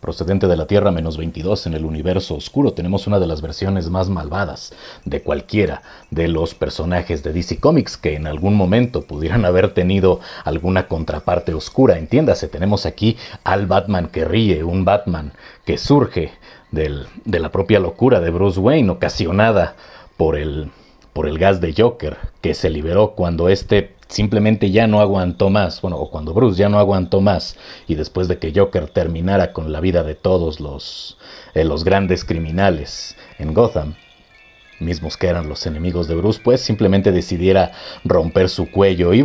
procedente de la Tierra -22 en el universo oscuro. Tenemos una de las versiones más malvadas de cualquiera de los personajes de DC Comics que en algún momento pudieran haber tenido alguna contraparte oscura. Entiéndase, tenemos aquí al Batman que ríe, un Batman que surge de la propia locura de Bruce Wayne, ocasionada por el gas de Joker que se liberó cuando simplemente ya no aguantó más, o cuando Bruce ya no aguantó más, y después de que Joker terminara con la vida de todos los grandes criminales en Gotham, mismos que eran los enemigos de Bruce, pues simplemente decidiera romper su cuello. Y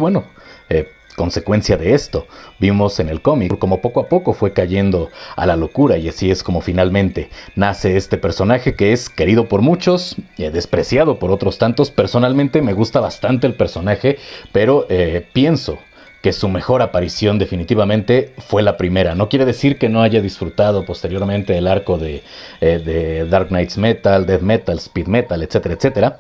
consecuencia de esto, vimos en el cómic como poco a poco fue cayendo a la locura, y así es como finalmente nace este personaje que es querido por muchos, despreciado por otros tantos. Personalmente me gusta bastante el personaje, pero pienso que su mejor aparición definitivamente fue la primera. No quiere decir que no haya disfrutado posteriormente el arco de Dark Knights Metal, Death Metal, Speed Metal, etcétera, etcétera.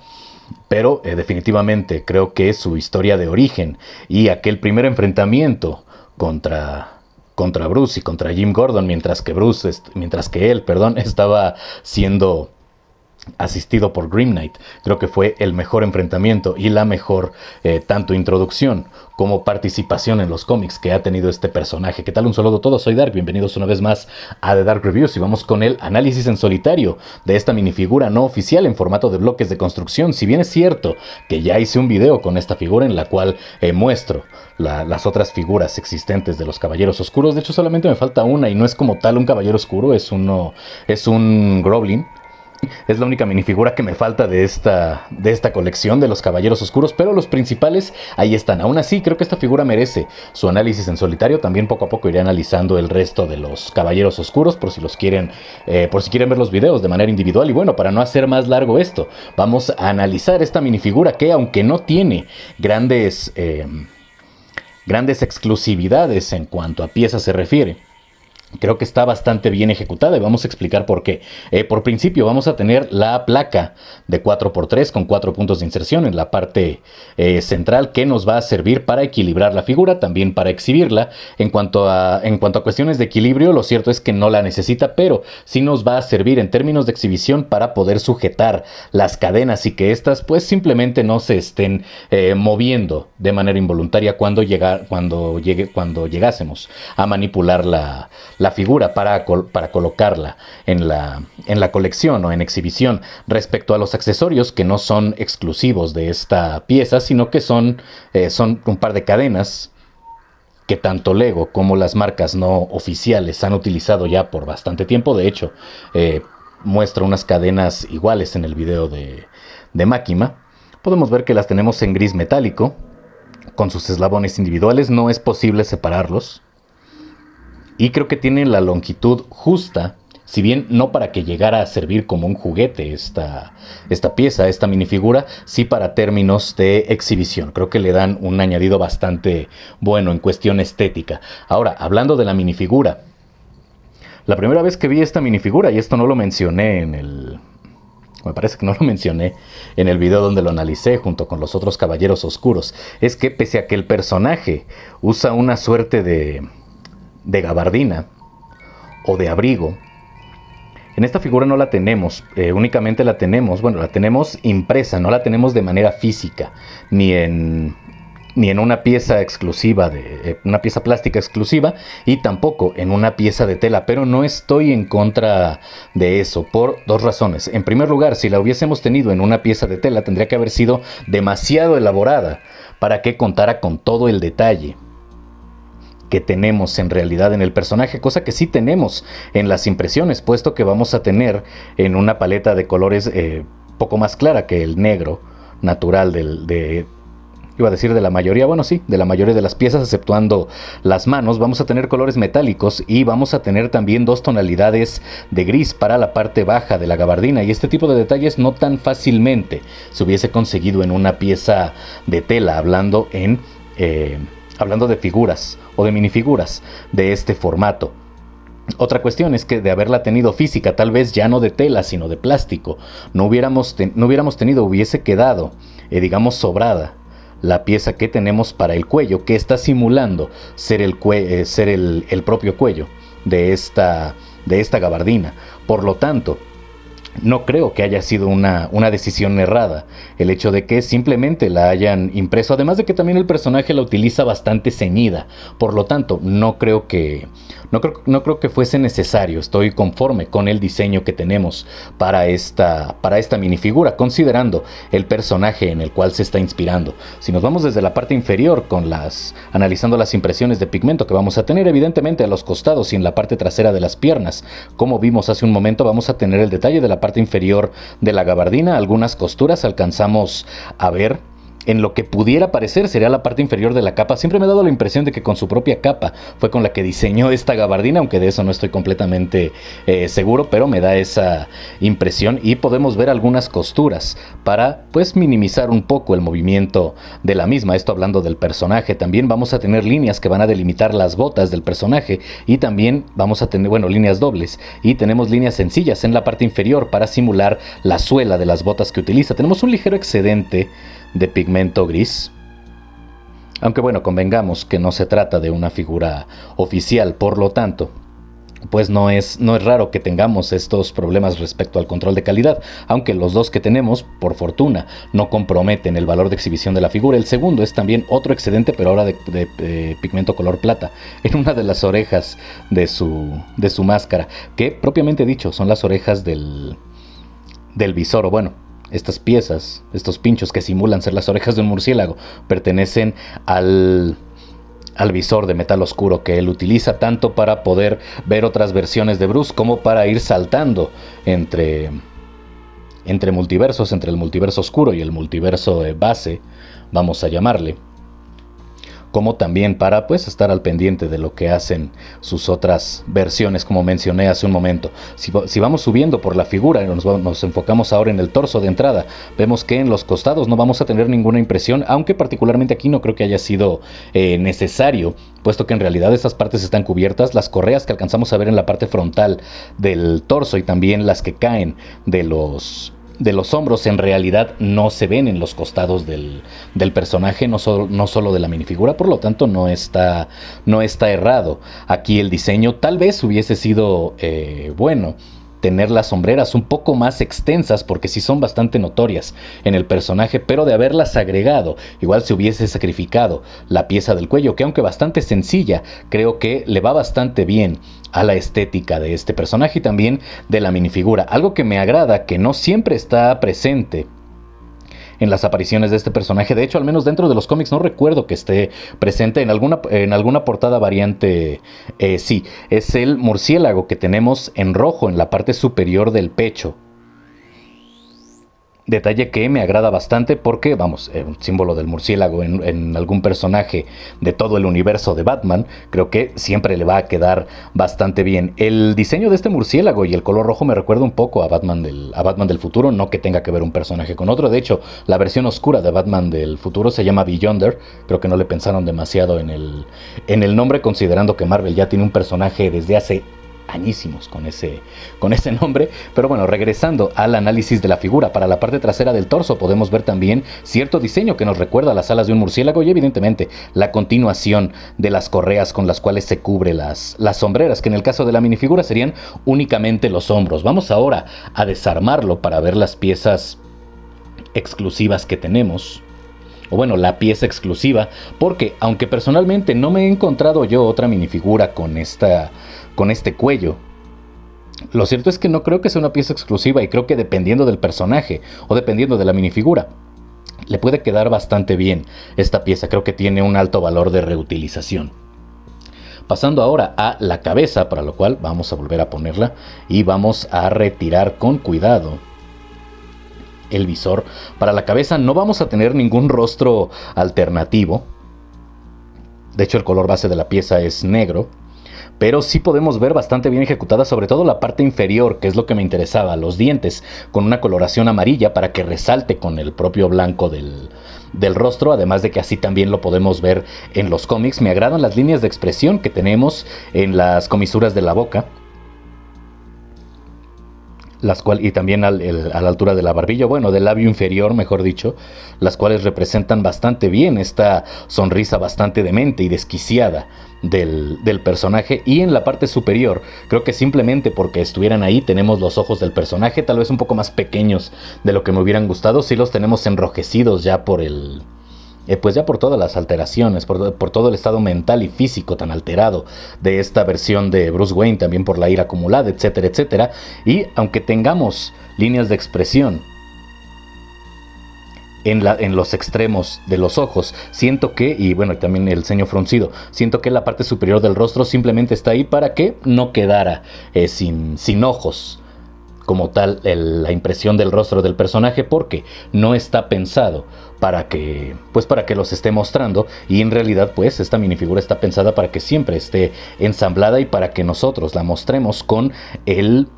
Pero definitivamente creo que su historia de origen y aquel primer enfrentamiento contra Bruce y contra Jim Gordon, mientras que él estaba siendo asistido por Grim Knight, creo que fue el mejor enfrentamiento y la mejor tanto introducción como participación en los cómics que ha tenido este personaje. ¿Qué tal? Un saludo a todos, soy Dark, bienvenidos una vez más a The Dark Reviews, y vamos con el análisis en solitario de esta minifigura no oficial en formato de bloques de construcción. Si bien es cierto que ya hice un video con esta figura en la cual muestro las otras figuras existentes de los Caballeros Oscuros, de hecho solamente me falta una, y no es como tal un Caballero Oscuro, es un Groblin. Es la única minifigura que me falta de esta colección de los Caballeros Oscuros, pero los principales ahí están. Aún así, creo que esta figura merece su análisis en solitario. También poco a poco iré analizando el resto de los Caballeros Oscuros por si quieren ver los videos de manera individual. Y bueno, para no hacer más largo esto, vamos a analizar esta minifigura que, aunque no tiene grandes exclusividades en cuanto a piezas se refiere, creo que está bastante bien ejecutada, y vamos a explicar por qué. Por principio vamos a tener la placa de 4x3 con 4 puntos de inserción en la parte central, que nos va a servir para equilibrar la figura, también para exhibirla. En cuanto a cuestiones de equilibrio, lo cierto es que no la necesita, pero sí nos va a servir en términos de exhibición para poder sujetar las cadenas y que estas pues simplemente no se estén moviendo de manera involuntaria cuando llegásemos a manipular la figura para colocarla en la colección o en exhibición. Respecto a los accesorios, que no son exclusivos de esta pieza, sino que son un par de cadenas que tanto Lego como las marcas no oficiales han utilizado ya por bastante tiempo. De hecho, muestro unas cadenas iguales en el video de Máquina. Podemos ver que las tenemos en gris metálico, con sus eslabones individuales. No es posible separarlos. Y creo que tiene la longitud justa, si bien no para que llegara a servir como un juguete esta pieza, esta minifigura, sí para términos de exhibición. Creo que le dan un añadido bastante bueno en cuestión estética. Ahora, hablando de la minifigura, la primera vez que vi esta minifigura, y esto no lo mencioné me parece que no lo mencioné en el video donde lo analicé junto con los otros Caballeros Oscuros, es que pese a que el personaje usa una suerte de gabardina o de abrigo, en esta figura no la tenemos, únicamente la tenemos impresa, no la tenemos de manera física, ni en una pieza exclusiva, una pieza plástica exclusiva, y tampoco en una pieza de tela. Pero no estoy en contra de eso por dos razones. En primer lugar, si la hubiésemos tenido en una pieza de tela, tendría que haber sido demasiado elaborada para que contara con todo el detalle que tenemos en realidad en el personaje, cosa que sí tenemos en las impresiones, puesto que vamos a tener en una paleta de colores poco más clara que el negro natural de la mayoría, de la mayoría de las piezas, exceptuando las manos. Vamos a tener colores metálicos y vamos a tener también 2 tonalidades de gris para la parte baja de la gabardina, y este tipo de detalles no tan fácilmente se hubiese conseguido en una pieza de tela, hablando de figuras o de minifiguras de este formato. Otra cuestión es que de haberla tenido física, tal vez ya no de tela sino de plástico, hubiese quedado sobrada la pieza que tenemos para el cuello, que está simulando ser el propio cuello de esta de esta gabardina. Por lo tanto, no creo que haya sido una decisión errada el hecho de que simplemente la hayan impreso, además de que también el personaje la utiliza bastante ceñida. Por lo tanto, no creo que fuese necesario. Estoy conforme con el diseño que tenemos para esta minifigura, considerando el personaje en el cual se está inspirando. Si nos vamos desde la parte inferior analizando las impresiones de pigmento que vamos a tener, evidentemente a los costados y en la parte trasera de las piernas, como vimos hace un momento, vamos a tener el detalle de la parte inferior de la gabardina. Algunas costuras alcanzamos a ver en lo que pudiera parecer sería la parte inferior de la capa. Siempre me ha dado la impresión de que con su propia capa fue con la que diseñó esta gabardina, aunque de eso no estoy completamente seguro, pero me da esa impresión. Y podemos ver algunas costuras para pues minimizar un poco el movimiento de la misma. Esto hablando del personaje. También vamos a tener líneas que van a delimitar las botas del personaje, y también vamos a tener, líneas dobles, y tenemos líneas sencillas en la parte inferior para simular la suela de las botas que utiliza. Tenemos un ligero excedente de pigmento gris, aunque convengamos que no se trata de una figura oficial, por lo tanto pues no es raro que tengamos estos problemas respecto al control de calidad, aunque los dos que tenemos, por fortuna, no comprometen el valor de exhibición de la figura. El segundo es también otro excedente, pero ahora de pigmento color plata, en una de las orejas de su máscara, que propiamente dicho son las orejas del visor, o estas piezas, estos pinchos que simulan ser las orejas de un murciélago, pertenecen al visor de metal oscuro que él utiliza tanto para poder ver otras versiones de Bruce como para ir saltando entre multiversos, entre el multiverso oscuro y el multiverso base, vamos a llamarle, como también para estar al pendiente de lo que hacen sus otras versiones, como mencioné hace un momento. Si vamos subiendo por la figura y nos enfocamos ahora en el torso de entrada, vemos que en los costados no vamos a tener ninguna impresión, aunque particularmente aquí no creo que haya sido necesario, puesto que en realidad estas partes están cubiertas. Las correas que alcanzamos a ver en la parte frontal del torso y también las que caen de los hombros en realidad no se ven en los costados del personaje, no solo de la minifigura. Por lo tanto no está errado aquí el diseño. Tal vez hubiese sido tener las sombreras un poco más extensas, porque sí son bastante notorias en el personaje, pero de haberlas agregado, igual se hubiese sacrificado la pieza del cuello, que aunque bastante sencilla, creo que le va bastante bien a la estética de este personaje y también de la minifigura. Algo que me agrada, que no siempre está presente en las apariciones de este personaje. De hecho, al menos dentro de los cómics no recuerdo que esté presente en alguna portada variante. Sí, es el murciélago que tenemos en rojo en la parte superior del pecho. Detalle que me agrada bastante porque, un símbolo del murciélago en algún personaje de todo el universo de Batman, creo que siempre le va a quedar bastante bien. El diseño de este murciélago y el color rojo me recuerda un poco a Batman del futuro, no que tenga que ver un personaje con otro. De hecho, la versión oscura de Batman del futuro se llama Beyonder. Creo que no le pensaron demasiado en el nombre, considerando que Marvel ya tiene un personaje desde hace añísimos con ese nombre. Pero regresando al análisis de la figura, para la parte trasera del torso podemos ver también cierto diseño que nos recuerda a las alas de un murciélago y evidentemente la continuación de las correas con las cuales se cubre las sombreras, que en el caso de la minifigura serían únicamente los hombros. Vamos ahora a desarmarlo para ver las piezas exclusivas que tenemos. La pieza exclusiva, porque aunque personalmente no me he encontrado yo otra minifigura con este cuello, lo cierto es que no creo que sea una pieza exclusiva, y creo que dependiendo del personaje o dependiendo de la minifigura le puede quedar bastante bien esta pieza. Creo que tiene un alto valor de reutilización. Pasando ahora a la cabeza, para lo cual vamos a volver a ponerla y vamos a retirar con cuidado el visor. Para la cabeza no vamos a tener ningún rostro alternativo. De hecho, el color base de la pieza es negro, pero sí podemos ver bastante bien ejecutada, sobre todo la parte inferior, que es lo que me interesaba, los dientes con una coloración amarilla para que resalte con el propio blanco del rostro, además de que así también lo podemos ver en los cómics. Me agradan las líneas de expresión que tenemos en las comisuras de la boca. y también a la altura de la barbilla, bueno, del labio inferior, mejor dicho, las cuales representan bastante bien esta sonrisa bastante demente y desquiciada del personaje. Y en la parte superior, creo que simplemente porque estuvieran ahí, tenemos los ojos del personaje, tal vez un poco más pequeños de lo que me hubieran gustado. Sí los tenemos enrojecidos ya por pues ya por todas las alteraciones, por todo el estado mental y físico tan alterado de esta versión de Bruce Wayne, también por la ira acumulada, etcétera, etcétera. Y aunque tengamos líneas de expresión en los extremos de los ojos, siento que, y bueno, también el ceño fruncido, siento que la parte superior del rostro simplemente está ahí para que no quedara sin ojos como tal la impresión del rostro del personaje, porque no está pensado para que los esté mostrando, y en realidad pues esta minifigura está pensada para que siempre esté ensamblada y para que nosotros la mostremos con el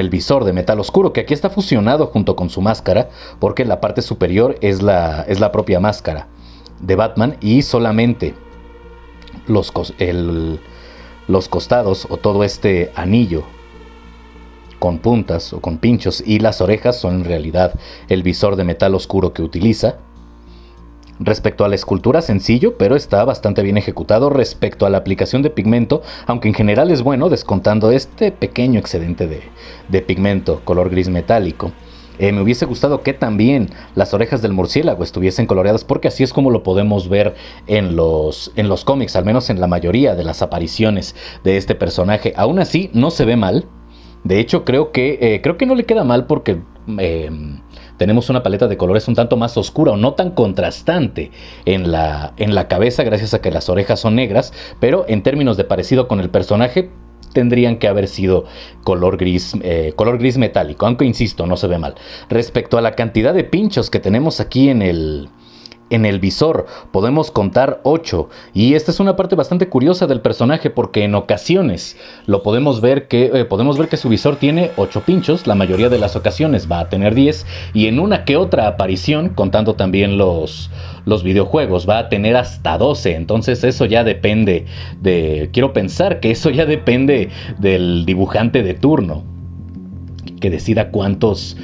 visor de metal oscuro, que aquí está fusionado junto con su máscara, porque la parte superior es la propia máscara de Batman, y solamente los costados o todo este anillo con puntas o con pinchos y las orejas son en realidad el visor de metal oscuro que utiliza. Respecto a la escultura, sencillo, pero está bastante bien ejecutado. Respecto a la aplicación de pigmento, aunque en general es bueno, descontando este pequeño excedente de pigmento color gris metálico, me hubiese gustado que también las orejas del murciélago estuviesen coloreadas, porque así es como lo podemos ver en los cómics, al menos en la mayoría de las apariciones de este personaje. Aún así, no se ve mal. De hecho, creo que no le queda mal, porque tenemos una paleta de colores un tanto más oscura o no tan contrastante en la cabeza, gracias a que las orejas son negras, pero en términos de parecido con el personaje tendrían que haber sido color gris metálico, aunque insisto, no se ve mal. Respecto a la cantidad de pinchos que tenemos aquí en el visor, podemos contar 8, y esta es una parte bastante curiosa del personaje, porque en ocasiones podemos ver que su visor tiene 8 pinchos, la mayoría de las ocasiones va a tener 10, y en una que otra aparición, contando también los videojuegos, va a tener hasta 12, entonces eso ya depende quiero pensar que eso ya depende del dibujante de turno, que decida cuántos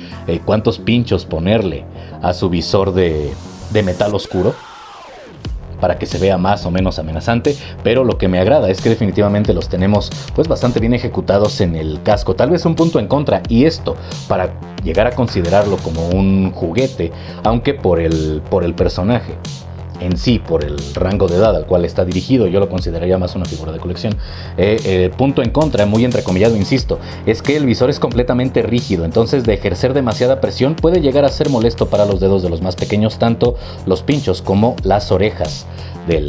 pinchos ponerle a su visor de metal oscuro para que se vea más o menos amenazante, pero lo que me agrada es que definitivamente los tenemos pues bastante bien ejecutados en el casco. Tal vez un punto en contra, y esto para llegar a considerarlo como un juguete, aunque por el personaje en sí, por el rango de edad al cual está dirigido, yo lo consideraría más una figura de colección. Punto en contra, muy entrecomillado, insisto, es que el visor es completamente rígido, entonces de ejercer demasiada presión puede llegar a ser molesto para los dedos de los más pequeños, tanto los pinchos como las orejas de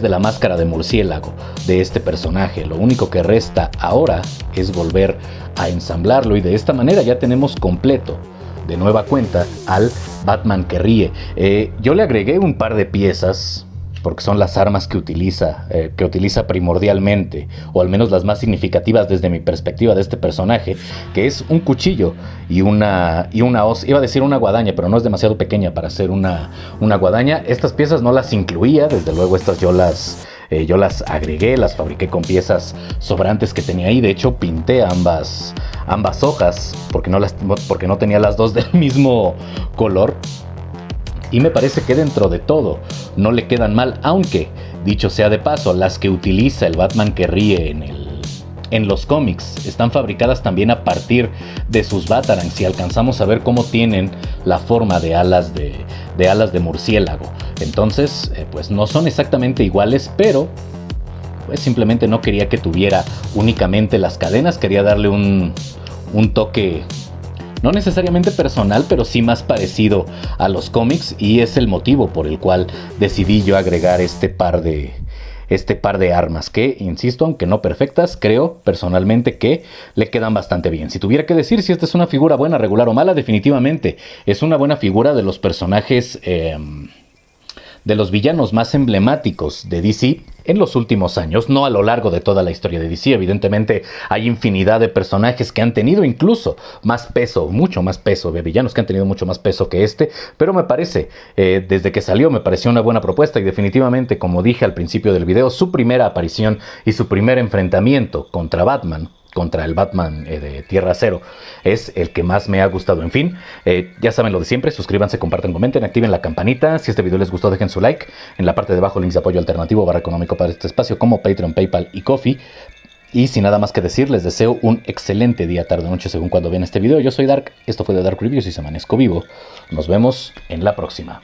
la máscara de murciélago de este personaje. Lo único que resta ahora es volver a ensamblarlo, y de esta manera ya tenemos completo de nueva cuenta al Batman que ríe. Yo le agregué un par de piezas, porque son las armas que utiliza primordialmente, o al menos las más significativas desde mi perspectiva de este personaje, que es un cuchillo y una hoz. Iba a decir una guadaña, pero no es demasiado pequeña para ser una guadaña. Estas piezas no las incluía, desde luego estas yo las agregué, las fabriqué con piezas sobrantes que tenía ahí. De hecho, pinté ambas hojas porque no tenía las dos del mismo color, y me parece que dentro de todo no le quedan mal, aunque dicho sea de paso, las que utiliza el Batman que ríe en los cómics están fabricadas también a partir de sus Batarangs, y alcanzamos a ver cómo tienen la forma de alas de murciélago. Entonces pues no son exactamente iguales, pero pues simplemente no quería que tuviera únicamente las cadenas, quería darle un toque no necesariamente personal, pero sí más parecido a los cómics, y es el motivo por el cual decidí yo agregar este par de armas que, insisto, aunque no perfectas, creo personalmente que le quedan bastante bien. Si tuviera que decir si esta es una figura buena, regular o mala, definitivamente es una buena figura de los personajes, de los villanos más emblemáticos de DC en los últimos años, no a lo largo de toda la historia de DC. Evidentemente hay infinidad de personajes que han tenido incluso más peso, mucho más peso, de villanos que han tenido mucho más peso que este, pero me parece, desde que salió me pareció una buena propuesta, y definitivamente, como dije al principio del video, su primera aparición y su primer enfrentamiento contra Batman, contra el Batman de Tierra Cero es el que más me ha gustado. En fin, ya saben lo de siempre, suscríbanse, compartan, comenten, activen la campanita. Si este video les gustó, dejen su like. En la parte de abajo, links de apoyo alternativo / económico para este espacio, como Patreon, PayPal y Ko-fi. Y sin nada más que decir, les deseo un excelente día, tarde o noche según cuando vean este video. Yo soy Dark, esto fue de Dark Reviews y se amanezco vivo. Nos vemos en la próxima.